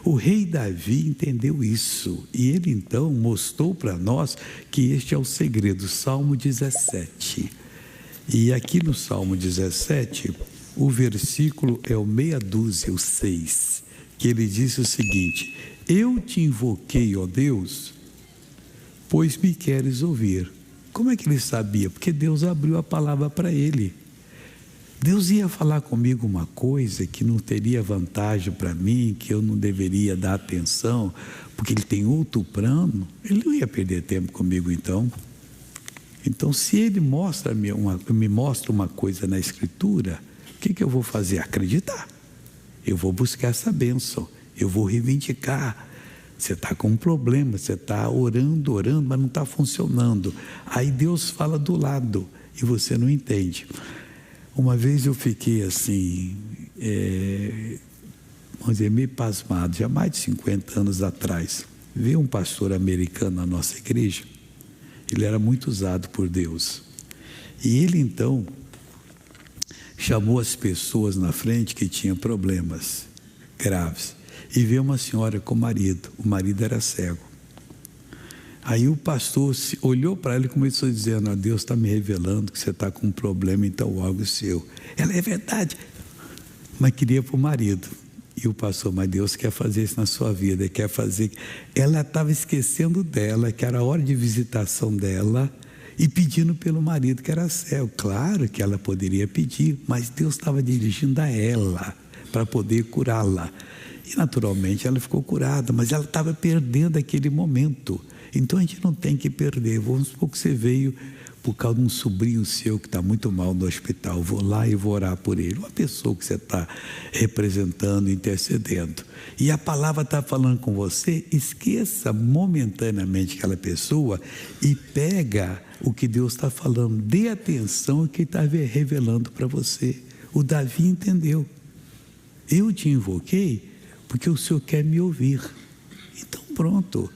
O rei Davi entendeu isso, e ele então mostrou para nós que este é o segredo. Salmo 17. E aqui no Salmo 17, o versículo é o meia dúzia, o 6, que ele disse o seguinte: eu te invoquei, ó Deus, pois me queres ouvir. Como é que ele sabia? Porque Deus abriu a palavra para ele. Deus ia falar comigo uma coisa que não teria vantagem para mim, que eu não deveria dar atenção, porque ele tem outro plano. Ele não ia perder tempo comigo então. Então, se ele me mostra uma coisa na Escritura, o que eu vou fazer? Acreditar. Eu vou buscar essa bênção, eu vou reivindicar. Você está com um problema, você está orando, mas não está funcionando. Aí Deus fala do lado e você não entende. Uma vez eu fiquei assim, vamos dizer, meio pasmado, já mais de 50 anos atrás. Veio um pastor americano na nossa igreja, ele era muito usado por Deus. E ele então chamou as pessoas na frente que tinham problemas graves. E veio uma senhora com o marido era cego. Aí o pastor olhou para ela e começou dizendo: Deus está me revelando que você está com um problema, então algo seu. Ela: é verdade, mas queria para o marido. E o pastor: mas Deus quer fazer isso na sua vida, quer fazer. Ela estava esquecendo dela, que era a hora de visitação dela, e pedindo pelo marido que era cego. Claro que ela poderia pedir, mas Deus estava dirigindo a ela para poder curá-la. E naturalmente ela ficou curada, mas ela estava perdendo aquele momento. Então a gente não tem que perder. Vamos supor que você veio por causa de um sobrinho seu que está muito mal no hospital. Vou lá e vou orar por ele. Uma pessoa que você está representando, intercedendo. E a palavra está falando com você. Esqueça momentaneamente aquela pessoa e pega o que Deus está falando. Dê atenção ao que está revelando para você. O Davi entendeu. Eu te invoquei porque o Senhor quer me ouvir. Então pronto.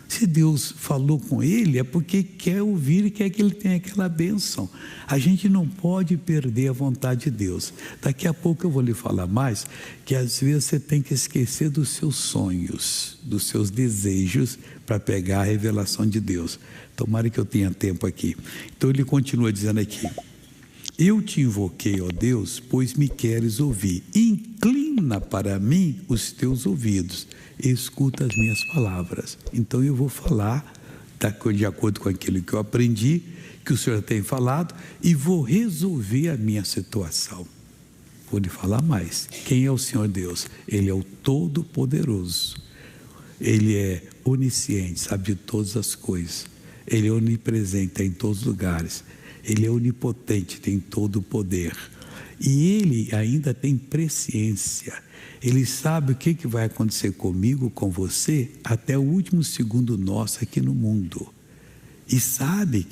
Se Deus falou com ele, é porque quer ouvir e quer que ele tenha aquela bênção. A gente não pode perder a vontade de Deus. Daqui a pouco eu vou lhe falar mais, que às vezes você tem que esquecer dos seus sonhos, dos seus desejos, para pegar a revelação de Deus. Tomara que eu tenha tempo aqui. Então ele continua dizendo aqui: eu te invoquei, ó Deus, pois me queres ouvir. Inclina para mim os teus ouvidos, escuta as minhas palavras. Então eu vou falar de acordo com aquilo que eu aprendi, que o Senhor tem falado, e vou resolver a minha situação. Vou lhe falar mais. Quem é o Senhor Deus? Ele é o Todo-Poderoso. Ele é onisciente, sabe de todas as coisas. Ele é onipresente, está em todos os lugares. Ele é onipotente, tem todo o poder. E ele ainda tem presciência. Ele sabe o que vai acontecer comigo, com você, até o último segundo nosso aqui no mundo. E sabe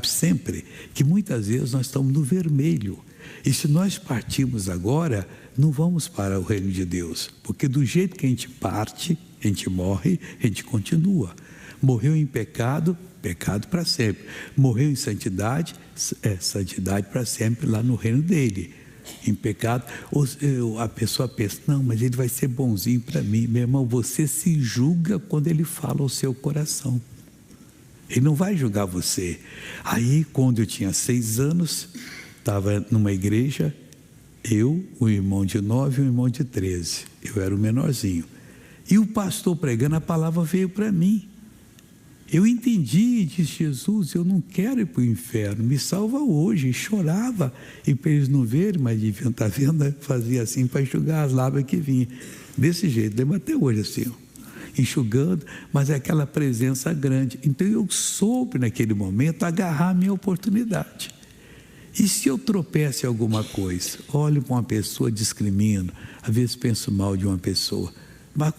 sempre que muitas vezes nós estamos no vermelho. E se nós partirmos agora, não vamos para o reino de Deus. Porque do jeito que a gente parte, a gente morre, a gente continua. Morreu em pecado, pecado para sempre. Morreu em santidade, santidade para sempre lá no reino dele. Em pecado, a pessoa pensa: não, mas ele vai ser bonzinho para mim. Meu irmão, você se julga quando ele fala ao seu coração. Ele não vai julgar você. Aí, quando eu tinha 6 anos, estava numa igreja, eu, um irmão de 9 e um irmão de 13. Eu era o menorzinho. E o pastor pregando, a palavra veio para mim. Eu entendi e disse: Jesus, eu não quero ir para o inferno, me salva hoje. E chorava, e para eles não verem, mas deviam estar vendo, fazia assim para enxugar as lágrimas que vinham. Desse jeito, lembro até hoje assim, enxugando, mas é aquela presença grande. Então eu soube naquele momento agarrar a minha oportunidade. E se eu tropeço em alguma coisa, olho para uma pessoa, discrimino, às vezes penso mal de uma pessoa, mas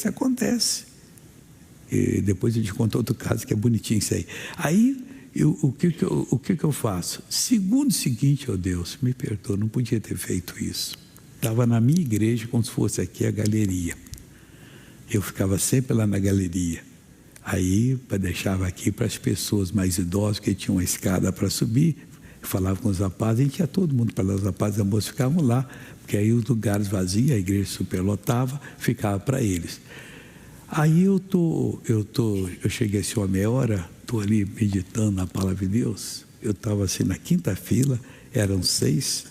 acontece. E depois eu te conto outro caso que é bonitinho isso aí. Aí, o que eu faço? Segundo seguinte, ó Deus, me perdoa, não podia ter feito isso. Estava na minha igreja, como se fosse aqui a galeria. Eu ficava sempre lá na galeria. Aí, deixava aqui para as pessoas mais idosas, que tinham uma escada para subir, Eu falava com os rapazes, a gente ia todo mundo para lá, os rapazes e a moça ficavam lá, porque aí os lugares vazios, a igreja superlotava, ficava para eles. Aí eu cheguei assim, uma meia hora, estou ali meditando na palavra de Deus. Eu estava assim na quinta fila, eram 6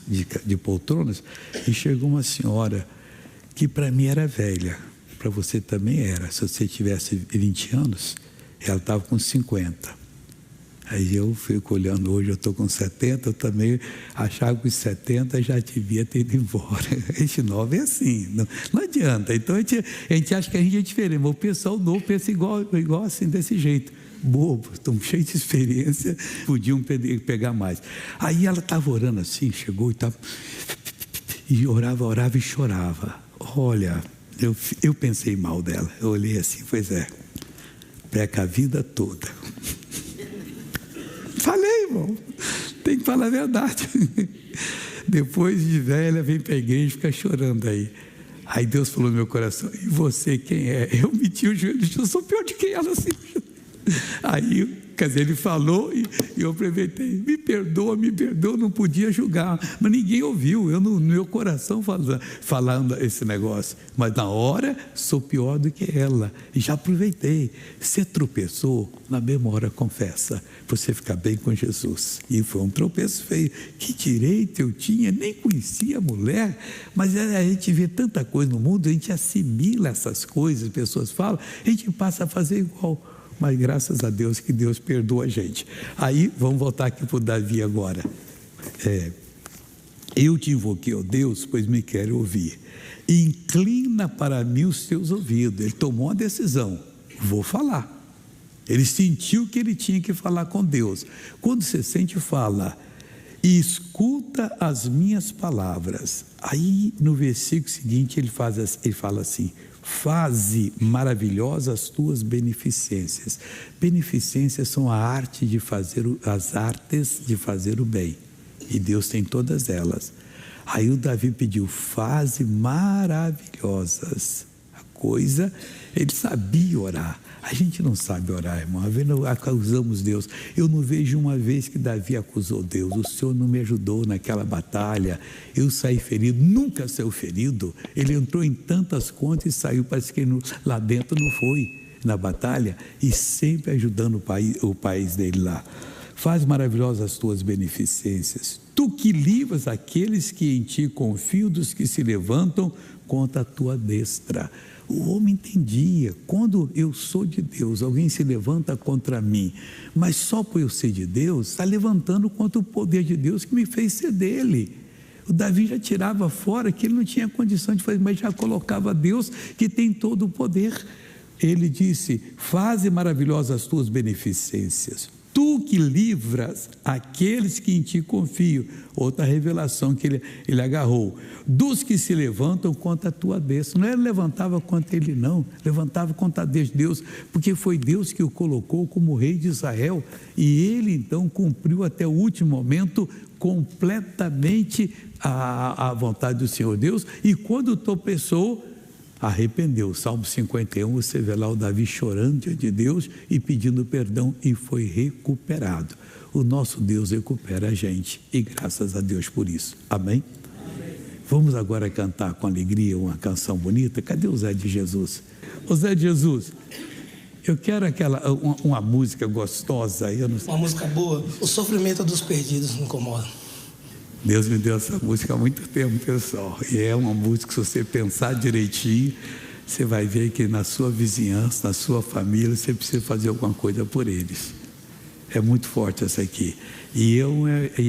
de poltronas, e chegou uma senhora que para mim era velha, para você também era. Se você tivesse 20 anos, ela estava com 50. Aí eu fico olhando, hoje eu estou com 70, eu também achava que os 70 já devia ter ido embora. A gente novo é assim, não adianta. Então a gente acha que a gente é diferente, mas o pessoal novo pensa igual assim, desse jeito. Bobo, estão cheios de experiência, podiam pegar mais. Aí ela estava orando assim, chegou e orava e chorava. Olha, eu pensei mal dela, eu olhei assim, pois é, peca a vida toda. Falei, irmão, tem que falar a verdade. Depois de velha, vem para a igreja e fica chorando aí. Aí Deus falou no meu coração, e você quem é? Eu meti o joelho, eu sou pior de que ela, assim. Aí, quer dizer, ele falou e eu aproveitei, me perdoa, não podia julgar, mas ninguém ouviu, eu no meu coração falando esse negócio, mas na hora sou pior do que ela, e já aproveitei. Você tropeçou, na mesma hora confessa, você fica bem com Jesus. E foi um tropeço feio, que direito eu tinha, nem conhecia a mulher, mas a gente vê tanta coisa no mundo, a gente assimila essas coisas, as pessoas falam, a gente passa a fazer igual. Mas graças a Deus que Deus perdoa a gente. Aí, vamos voltar aqui para o Davi agora. Eu te invoquei, ó Deus, pois me quero ouvir. Inclina para mim os teus ouvidos. Ele tomou uma decisão, vou falar. Ele sentiu que ele tinha que falar com Deus. Quando você sente, fala, e escuta as minhas palavras. Aí, no versículo seguinte, ele fala assim, faze maravilhosas as tuas beneficências. Beneficências são as artes de fazer o bem. E Deus tem todas elas. Aí o Davi pediu, faze maravilhosas. A coisa, ele sabia orar. A gente não sabe orar, irmão. Acusamos Deus. Eu não vejo uma vez que Davi acusou Deus. O Senhor não me ajudou naquela batalha. Eu saí ferido. Nunca saiu ferido. Ele entrou em tantas contas e saiu. Parece que lá dentro não foi na batalha. E sempre ajudando o país dele lá. Faz maravilhosas as tuas beneficências. Tu que livras aqueles que em ti confiam, dos que se levantam contra a tua destra. O homem entendia, quando eu sou de Deus, alguém se levanta contra mim, mas só por eu ser de Deus, está levantando contra o poder de Deus que me fez ser dele. O Davi já tirava fora que ele não tinha condição de fazer, mas já colocava Deus que tem todo o poder. Ele disse, faze maravilhosas as tuas beneficências. Tu que livras aqueles que em ti confiam. Outra revelação que ele agarrou. Dos que se levantam contra a tua destra. Não ele levantava contra ele não, levantava contra Deus, porque foi Deus que o colocou como rei de Israel. E ele então cumpriu até o último momento completamente a vontade do Senhor Deus. E quando tropeçou, arrependeu. Salmo 51, você vê lá o Davi chorando diante de Deus e pedindo perdão, e foi recuperado. O nosso Deus recupera a gente, e graças a Deus por isso. Amém? Amém. Vamos agora cantar com alegria uma canção bonita. Cadê o Zé de Jesus? O Zé de Jesus, eu quero uma música gostosa. Uma música boa. O sofrimento dos perdidos me incomoda. Deus me deu essa música há muito tempo, pessoal. E é uma música que, se você pensar direitinho, você vai ver que na sua vizinhança, na sua família, você precisa fazer alguma coisa por eles. É muito forte essa aqui. E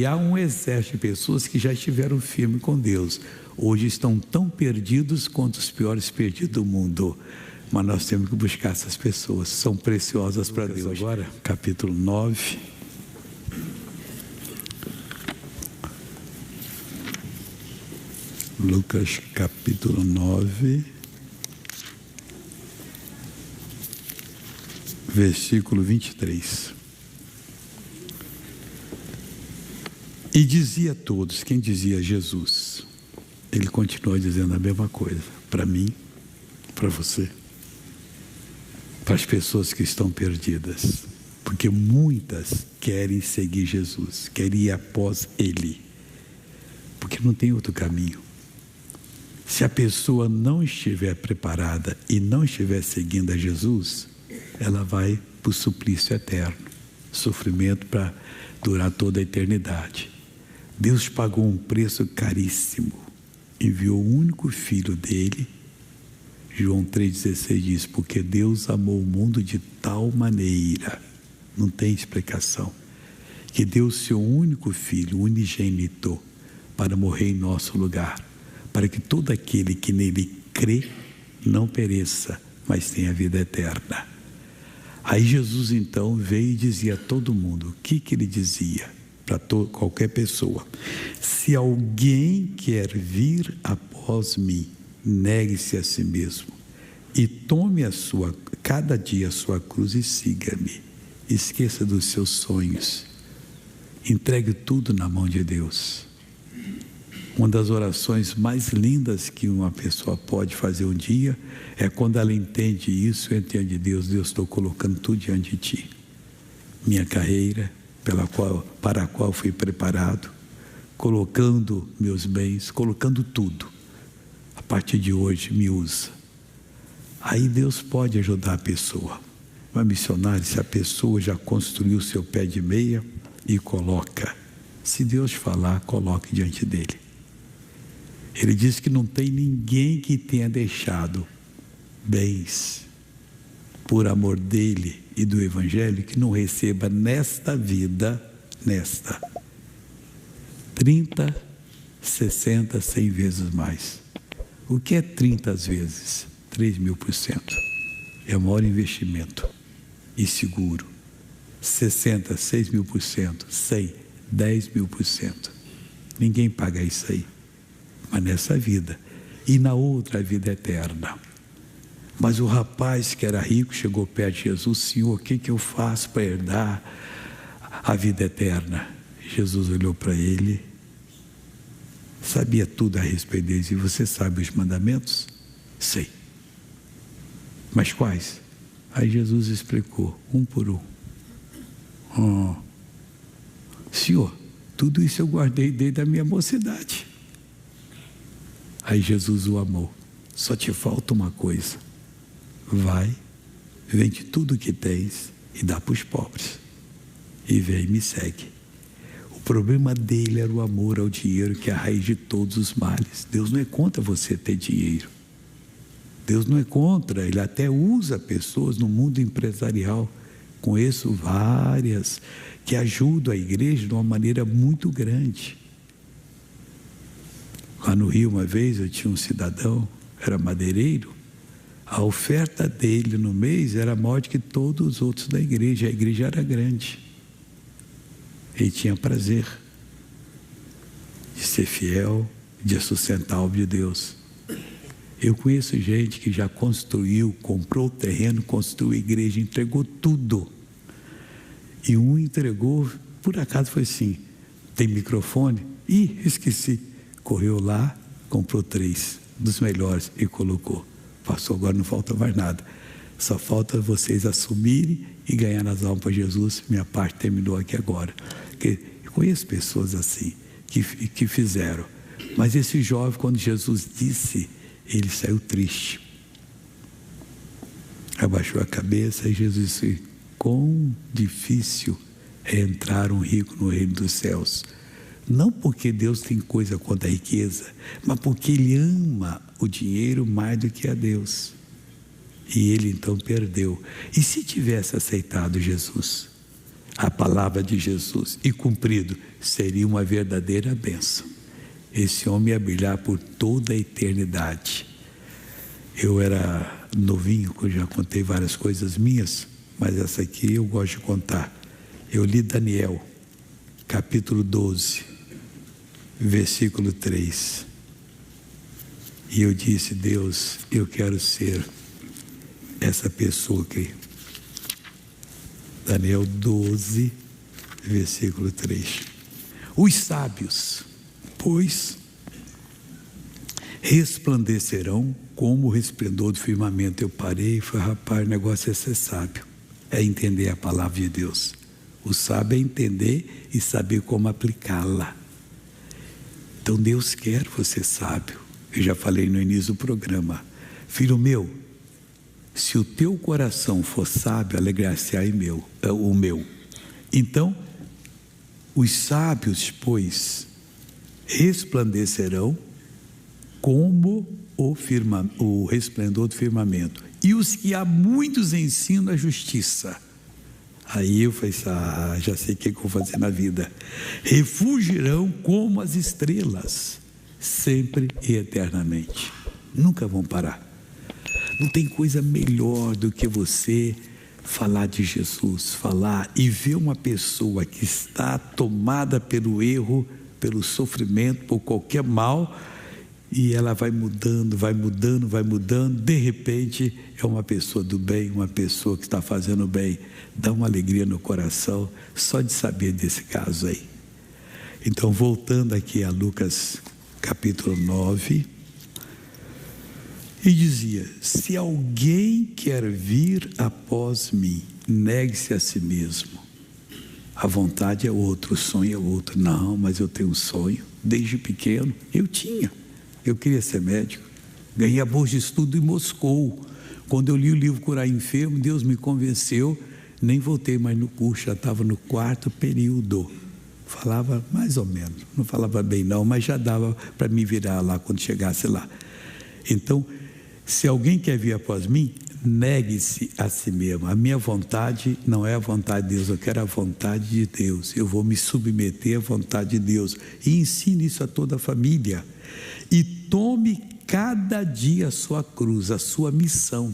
há um exército de pessoas que já estiveram firmes com Deus. Hoje estão tão perdidos quanto os piores perdidos do mundo. Mas nós temos que buscar essas pessoas. São preciosas para Deus. Agora, capítulo 9. Lucas capítulo 9, versículo 23. E dizia a todos, quem dizia? Jesus. Ele continua dizendo a mesma coisa, para mim, para você, para as pessoas que estão perdidas. Porque muitas querem seguir Jesus, querem ir após Ele, porque não tem outro caminho. Se a pessoa não estiver preparada e não estiver seguindo a Jesus, ela vai para o suplício eterno, sofrimento para durar toda a eternidade. Deus pagou um preço caríssimo, enviou o único filho dele. João 3,16 diz: porque Deus amou o mundo de tal maneira, não tem explicação, que deu seu único filho, unigênito, para morrer em nosso lugar, para que todo aquele que nele crê não pereça, mas tenha vida eterna. Aí Jesus então veio e dizia a todo mundo: o que ele dizia para qualquer pessoa? Se alguém quer vir após mim, negue-se a si mesmo e tome cada dia a sua cruz e siga-me. Esqueça dos seus sonhos, entregue tudo na mão de Deus. Uma das orações mais lindas que uma pessoa pode fazer um dia é quando ela entende isso, entende: Deus, estou colocando tudo diante de ti. Minha carreira, para a qual fui preparado, colocando meus bens, colocando tudo. A partir de hoje, me usa. Aí Deus pode ajudar a pessoa. Mas missionário, se a pessoa já construiu seu pé de meia e coloca, se Deus falar, coloque diante dele. Ele diz que não tem ninguém que tenha deixado bens por amor dele e do Evangelho que não receba nesta vida, 30, 60, 100 vezes mais. O que é 30 vezes? 3.000%. É o maior investimento e seguro. 60, 6.000%. 100, 10.000%. Ninguém paga isso aí. Mas nessa vida e na outra, vida eterna. Mas o rapaz que era rico chegou perto de Jesus: Senhor, o que eu faço para herdar a vida eterna? Jesus olhou para ele, sabia tudo a respeito deles. E você sabe os mandamentos? Sei. Mas quais? Aí Jesus explicou, um por um. Senhor, tudo isso eu guardei desde a minha mocidade. Aí Jesus o amou. Só te falta uma coisa: vai, vende tudo que tens e dá para os pobres, e vem e me segue. O problema dele era o amor ao dinheiro, que é a raiz de todos os males. Deus não é contra você ter dinheiro. Deus não é contra, Ele até usa pessoas no mundo empresarial. Conheço várias que ajudam a igreja de uma maneira muito grande. Lá no Rio, uma vez, eu tinha um cidadão, era madeireiro. A oferta dele no mês era maior do que todos os outros da igreja. A igreja era grande. Ele tinha prazer de ser fiel, de sustentar a obra de Deus. Eu conheço gente que já construiu, comprou o terreno, construiu a igreja, entregou tudo. E um entregou, por acaso foi assim: tem microfone? Ih, esqueci. Correu lá, comprou 3 dos melhores e colocou. Passou, agora não falta mais nada. Só falta vocês assumirem e ganhar as almas para Jesus. Minha parte terminou aqui agora. Porque eu conheço pessoas assim, que fizeram. Mas esse jovem, quando Jesus disse, ele saiu triste. Abaixou a cabeça e Jesus disse: quão difícil é entrar um rico no reino dos céus. Não porque Deus tem coisa contra a riqueza, mas porque Ele ama o dinheiro mais do que a Deus. E ele então perdeu. E se tivesse aceitado Jesus, a palavra de Jesus, e cumprido, seria uma verdadeira bênção. Esse homem ia brilhar por toda a eternidade. Eu era novinho, eu já contei várias coisas minhas, mas essa aqui eu gosto de contar. Eu li Daniel, capítulo 12, versículo 3. E eu disse: Deus, eu quero ser essa pessoa aqui. Daniel 12, versículo 3. Os sábios, pois, resplandecerão como o resplendor do firmamento. Eu parei e falei: rapaz, o negócio é ser sábio. é entender a palavra de Deus. O sábio é entender e saber como aplicá-la. Então Deus quer você sábio. Eu já falei no início do programa. Filho meu, se o teu coração for sábio, alegrar-se-á o meu. Então, os sábios, pois, resplandecerão como o resplendor do firmamento. E os que há muitos ensinam a justiça. Aí eu falei, já sei o que eu vou fazer na vida. Refugirão como as estrelas, sempre e eternamente. Nunca vão parar. Não tem coisa melhor do que você falar de Jesus, falar e ver uma pessoa que está tomada pelo erro, pelo sofrimento, por qualquer mal, e ela vai mudando, de repente é uma pessoa do bem, uma pessoa que está fazendo bem. Dá uma alegria no coração só de saber desse caso aí. Então, voltando aqui a Lucas capítulo 9, e dizia: se alguém quer vir após mim, negue-se a si mesmo. A vontade é outra, o sonho é outro. Não, mas eu tenho um sonho, desde pequeno, eu queria ser médico, ganhei a bolsa de estudo em Moscou. Quando eu li o livro Curar Enfermo, Deus me convenceu, nem voltei mais no curso, já estava no 4º período, falava mais ou menos, não falava bem não, mas já dava para me virar lá quando chegasse lá. Então, se alguém quer vir após mim, negue-se a si mesmo. A minha vontade não é a vontade de Deus, eu quero a vontade de Deus. Eu vou me submeter à vontade de Deus. E ensine isso a toda a família. E tome cada dia a sua cruz, a sua missão.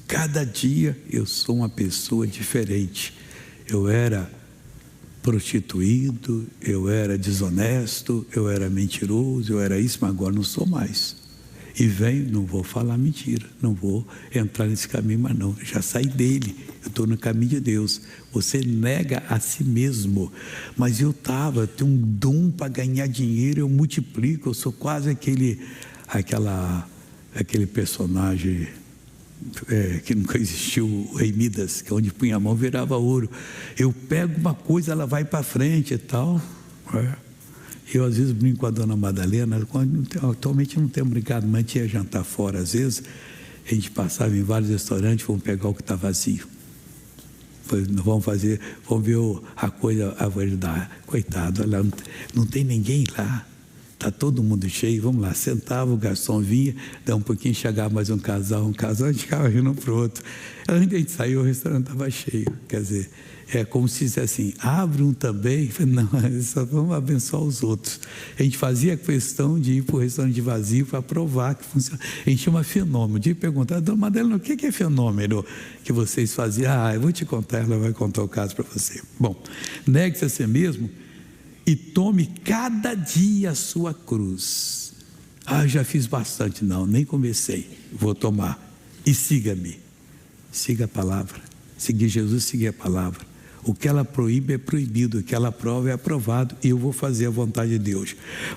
Cada dia eu sou uma pessoa diferente. Eu era prostituído, eu era desonesto, eu era mentiroso, eu era isso, mas agora não sou mais. E venho, não vou falar mentira, não vou entrar nesse caminho, mas não, já saí dele, eu estou no caminho de Deus. Você nega a si mesmo. Mas eu tenho um dom para ganhar dinheiro, eu multiplico, eu sou quase aquele personagem que nunca existiu, o Rei Midas, que onde punha a mão virava ouro. Eu pego uma coisa, ela vai para frente e tal. Eu às vezes brinco com a dona Madalena, atualmente não tenho brincado, mas tinha jantar fora às vezes, a gente passava em vários restaurantes, vamos pegar o que está vazio. Vamos ver a coisa, a verdade. Coitado, lá não tem ninguém lá, está todo mundo cheio, vamos lá, sentava, o garçom vinha, dá um pouquinho, chegava mais um casal, a gente ficava rindo um para o outro. Antes de a gente sair, o restaurante estava cheio, quer dizer, é como se dissesse assim, abre um também. Não, só vamos abençoar os outros. A gente fazia questão de ir para o restaurante vazio para provar que funciona. A gente chama fenômeno. De perguntar, dona Madalena, o que é fenômeno que vocês faziam? Eu vou te contar, ela vai contar o caso para você. Bom, negue-se a si mesmo e tome cada dia a sua cruz. Eu já fiz bastante. Não, nem comecei. Vou tomar. E siga-me. Siga a palavra. Seguir Jesus, seguir a palavra. O que ela proíbe é proibido, o que ela aprova é aprovado, e eu vou fazer a vontade de Deus.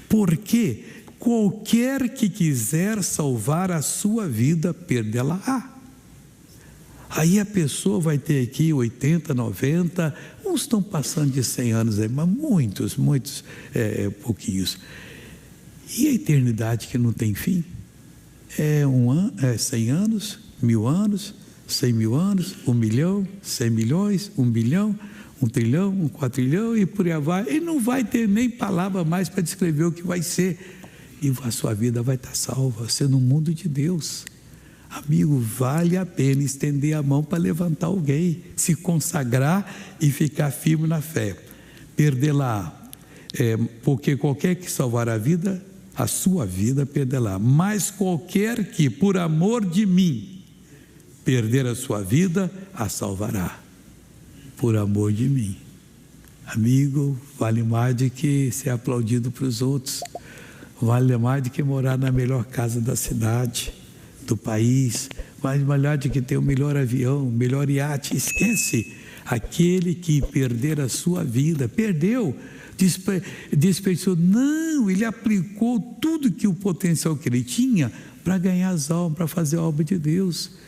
Porque qualquer que quiser salvar a sua vida, perdê-la-á. Aí a pessoa vai ter aqui 80, 90, uns estão passando de 100 anos, mas muitos, pouquinhos. E a eternidade que não tem fim? É 100 anos, 1000 anos, 100 mil anos, 1 milhão, 100 milhões, 1 bilhão, 1 trilhão, 1 quatrilhão e por aí vai. E não vai ter nem palavra mais para descrever o que vai ser. E a sua vida vai estar salva, você no mundo de Deus. Amigo, vale a pena estender a mão para levantar alguém, se consagrar e ficar firme na fé. Perdê-la, porque qualquer que salvar a sua vida, perdê-la. Mas qualquer que, por amor de mim, perder a sua vida, a salvará, por amor de mim. Amigo, vale mais do que ser aplaudido para os outros, vale mais do que morar na melhor casa da cidade, do país, vale mais do que ter o melhor avião, o melhor iate. Esquece, aquele que perder a sua vida, perdeu, desperdiçou. Não, ele aplicou tudo que o potencial que ele tinha para ganhar as almas, para fazer a obra de Deus.